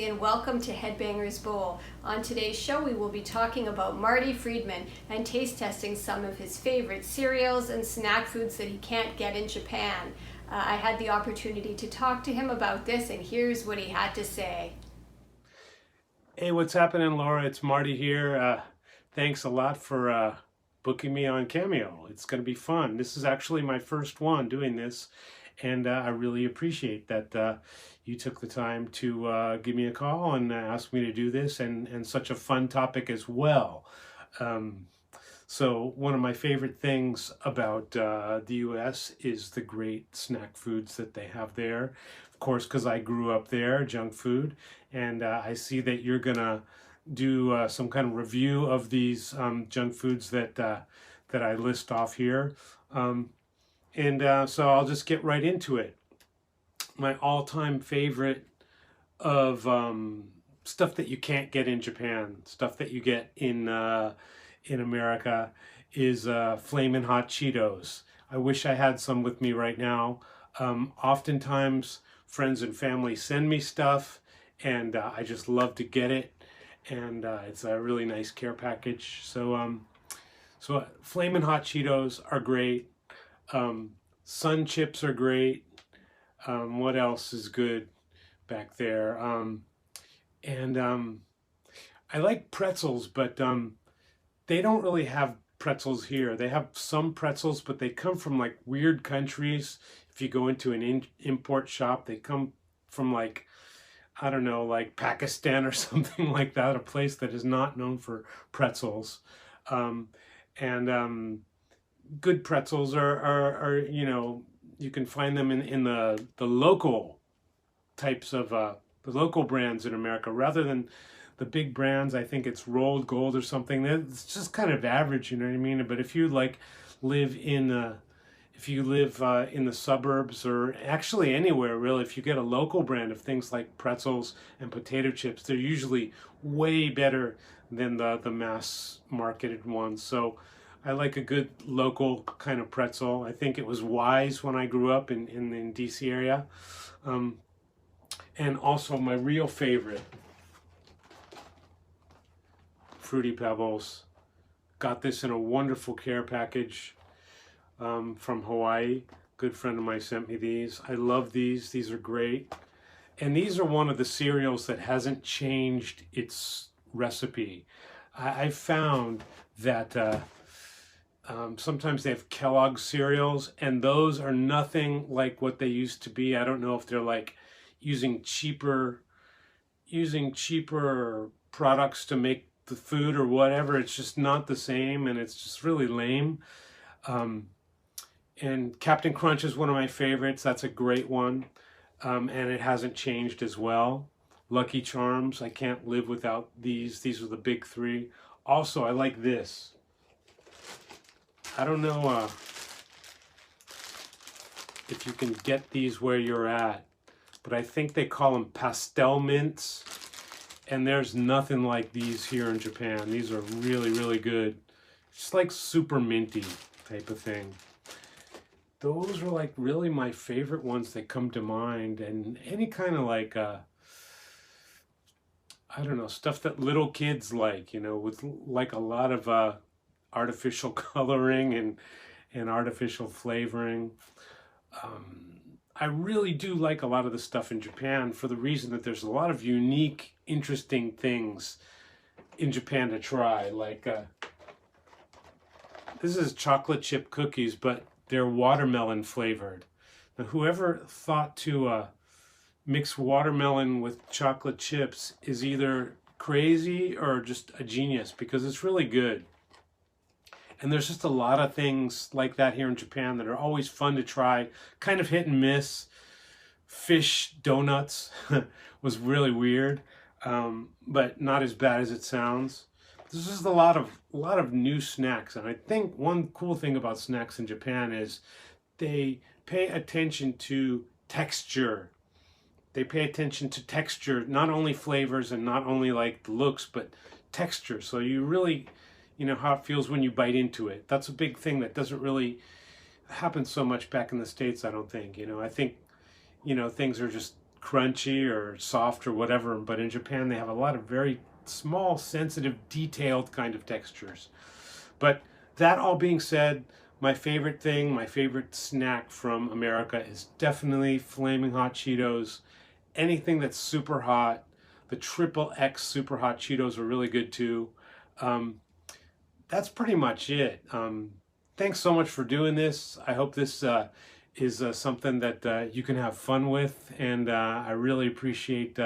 Nancy, and welcome to Headbangers Bowl. On today's show, we will be talking about Marty Friedman and taste testing some of his favorite cereals and snack foods that he can't get in Japan. I had the opportunity to talk to him about this, and here's what he had to say. Hey, what's happening, Laura? It's Marty here. Thanks a lot for booking me on Cameo. It's going to be fun. This is actually my first one doing this, and I really appreciate that you took the time to give me a call and ask me to do this, and such a fun topic as well. So one of my favorite things about the US is the great snack foods that they have there. Of course, because I grew up there, junk food, and I see that you're gonna do some kind of review of these junk foods that I list off here. So I'll just get right into it. My all-time favorite of stuff that you can't get in Japan, stuff that you get in America, is Flamin' Hot Cheetos. I wish I had some with me right now. Oftentimes, friends and family send me stuff, and I just love to get it. And it's a really nice care package. So Flamin' Hot Cheetos are great. Sun chips are great. What else is good back there? I like pretzels, but they don't really have pretzels here. They have some pretzels, but they come from like weird countries. If you go into an import shop, they come from like, I don't know, like Pakistan or something like that, a place that is not known for pretzels. Good pretzels are you know, you can find them in the local types of the local brands in America rather than the big brands. I think it's Rolled Gold or something. It's just kind of average, you know what I mean? But if you like live in the suburbs, or actually anywhere really, if you get a local brand of things like pretzels and potato chips, they're usually way better than the mass marketed ones. So I like a good local kind of pretzel. I think it was Wise when I grew up in the DC area. And also my real favorite, Fruity Pebbles. Got this in a wonderful care package from Hawaii. Good friend of mine sent me these. I love these. These are great. And these are one of the cereals that hasn't changed its recipe. I found that sometimes they have Kellogg's cereals, and those are nothing like what they used to be. I don't know if they're like using cheaper products to make the food or whatever. It's just not the same, and it's just really lame. And Captain Crunch is one of my favorites. That's a great one, and it hasn't changed as well. Lucky Charms, I can't live without these. These are the big three. Also, I like this. I don't know if you can get these where you're at, but I think they call them pastel mints, and there's nothing like these here in Japan. These are really, really good. Just like super minty type of thing. Those are like really my favorite ones that come to mind, and any kind of like I don't know, stuff that little kids like, you know, with like a lot of artificial coloring and artificial flavoring. I really do like a lot of the stuff in Japan for the reason that there's a lot of unique, interesting things in Japan to try. Like this is chocolate chip cookies, but they're watermelon flavored. Now, whoever thought to mix watermelon with chocolate chips is either crazy or just a genius, because it's really good. And there's just a lot of things like that here in Japan that are always fun to try, kind of hit and miss. Fish donuts was really weird, but not as bad as it sounds. There's just a lot of new snacks, and I think one cool thing about snacks in Japan is they pay attention to texture. They pay attention to texture, not only flavors and not only like the looks, but texture. So you really, you know, how it feels when you bite into it. That's a big thing that doesn't really happen so much back in the States, I don't think. You know, I think, you know, things are just crunchy or soft or whatever, but in Japan they have a lot of very small, sensitive, detailed kind of textures. But that all being said, my favorite thing, my favorite snack from America is definitely Flaming Hot Cheetos. Anything that's super hot. The triple X super hot Cheetos are really good too. That's pretty much it. Thanks so much for doing this. I hope this is something that you can have fun with, and I really appreciate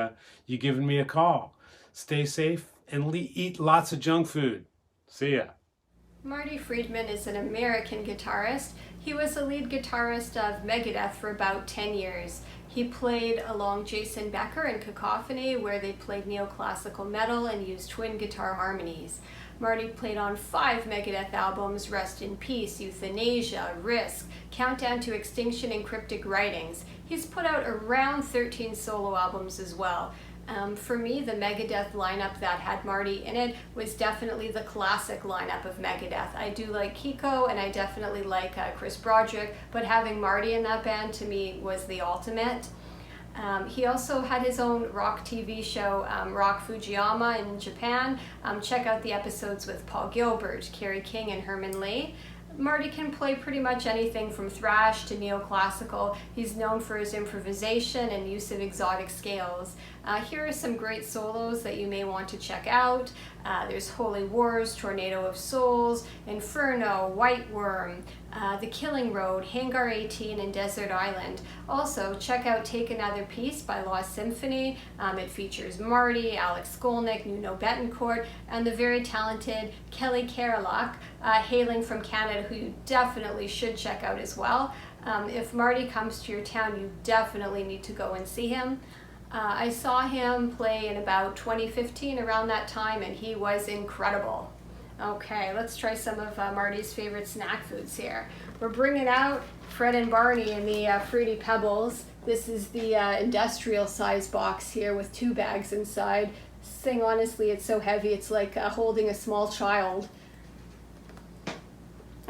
you giving me a call. Stay safe and eat lots of junk food. See ya. Marty Friedman is an American guitarist. He was the lead guitarist of Megadeth for about 10 years. He played along Jason Becker in Cacophony, where they played neoclassical metal and used twin guitar harmonies. Marty played on 5 Megadeth albums: Rest in Peace, Euthanasia, Risk, Countdown to Extinction, and Cryptic Writings. He's put out around 13 solo albums as well. For me, the Megadeth lineup that had Marty in it was definitely the classic lineup of Megadeth. I do like Kiko, and I definitely like Chris Broderick, but having Marty in that band to me was the ultimate. He also had his own rock TV show, Rock Fujiyama, in Japan. Check out the episodes with Paul Gilbert, Kerry King, and Herman Lee. Marty can play pretty much anything from thrash to neoclassical. He's known for his improvisation and use of exotic scales. Here are some great solos that you may want to check out. There's Holy Wars, Tornado of Souls, Inferno, White Worm, The Killing Road, Hangar 18, and Desert Island. Also, check out Take Another Piece by Lost Symphony. It features Marty, Alex Skolnick, Nuno Betancourt, and the very talented Kelly Karolak, hailing from Canada, who you definitely should check out as well. If Marty comes to your town, you definitely need to go and see him. I saw him play in about 2015, around that time, and he was incredible. Okay, let's try some of Marty's favorite snack foods here. We're bringing out Fred and Barney in the Fruity Pebbles. This is the industrial size box here with 2 bags inside. This thing, honestly, it's so heavy, it's like holding a small child.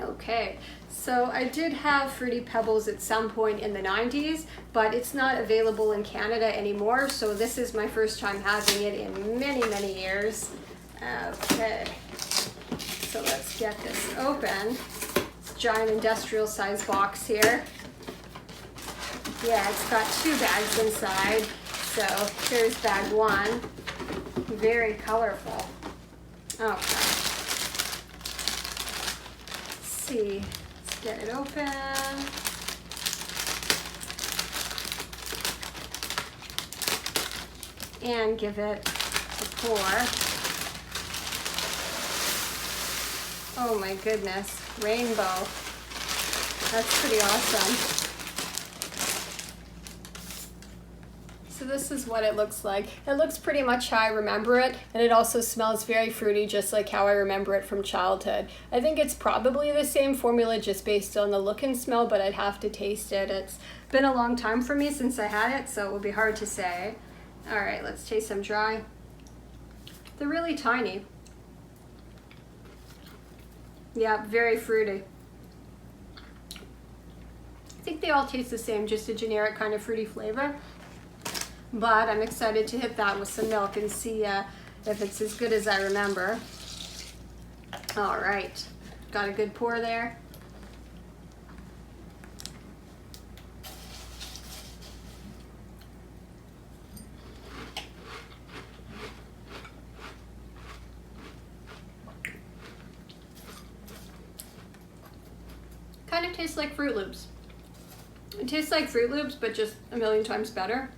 Okay, so I did have Fruity Pebbles at some point in the 90s, but it's not available in Canada anymore, so this is my first time having it in many, many years. Okay, so let's get this open. It's a giant industrial size box here. Yeah, it's got 2 bags inside, so here's bag 1. Very colorful. Okay. See, let's get it open. And give it a pour. Oh my goodness, rainbow. That's pretty awesome. So this is what it looks like. It looks pretty much how I remember it, and it also smells very fruity, just like how I remember it from childhood. I think it's probably the same formula just based on the look and smell, but I'd have to taste it. It's been a long time for me since I had it, so it will be hard to say. All right, let's taste them dry. They're really tiny. Yeah, very fruity. I think they all taste the same, just a generic kind of fruity flavor. But I'm excited to hit that with some milk and see if it's as good as I remember. All right, got a good pour there. Kind of tastes like Fruit Loops. It tastes like Fruit Loops, but just a million times better.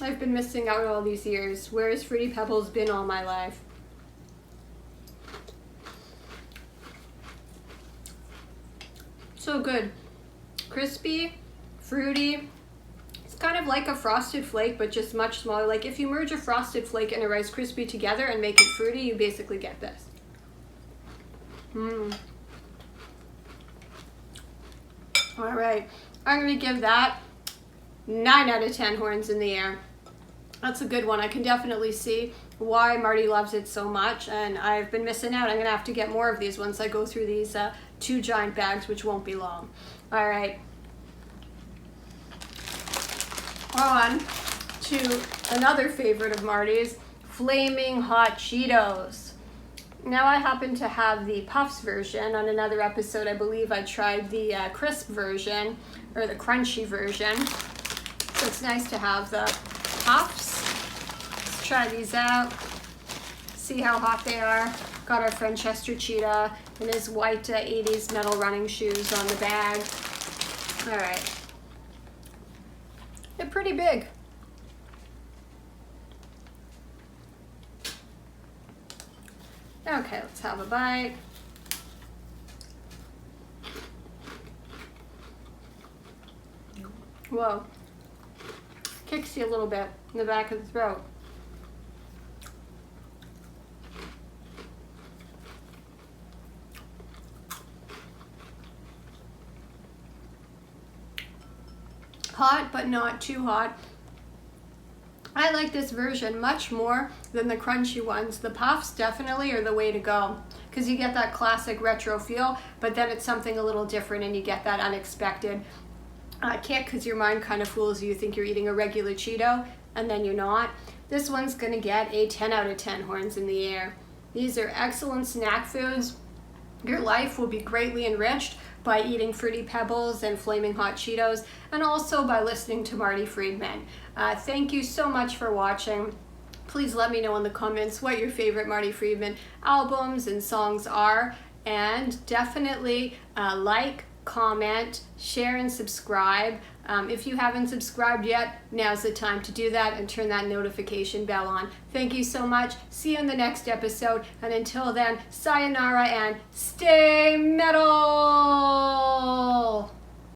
I've been missing out all these years. Where has Fruity Pebbles been all my life? So good. Crispy, fruity. It's kind of like a Frosted Flake, but just much smaller. Like if you merge a Frosted Flake and a Rice Krispie together and make it fruity, you basically get this. All right, I'm gonna give that 9 out of 10 horns in the air. That's a good one. I can definitely see why Marty loves it so much, and I've been missing out. I'm going to have to get more of these once I go through these 2 giant bags, which won't be long. All right. On to another favorite of Marty's, Flaming Hot Cheetos. Now I happen to have the Puffs version. On another episode, I believe I tried the crisp version, or the crunchy version. So it's nice to have the Puffs. Let's try these out. See how hot they are. Got our friend Chester Cheetah in his white 80s metal running shoes on the bag. All right. They're pretty big. Okay, let's have a bite. Whoa. Kicks you a little bit in the back of the throat. Hot, but not too hot. I like this version much more than the crunchy ones. The Puffs definitely are the way to go because you get that classic retro feel, but then it's something a little different and you get that unexpected kick because your mind kind of fools you. You think you're eating a regular Cheeto and then you're not. This one's going to get a 10 out of 10 horns in the air. These are excellent snack foods. Your life will be greatly enriched by eating Fruity Pebbles and Flaming Hot Cheetos, and also by listening to Marty Friedman. Thank you so much for watching. Please let me know in the comments what your favorite Marty Friedman albums and songs are, and definitely like, comment, share, and subscribe. If you haven't subscribed yet, now's the time to do that and turn that notification bell on. Thank you so much. See you in the next episode, and until then, sayonara and stay metal!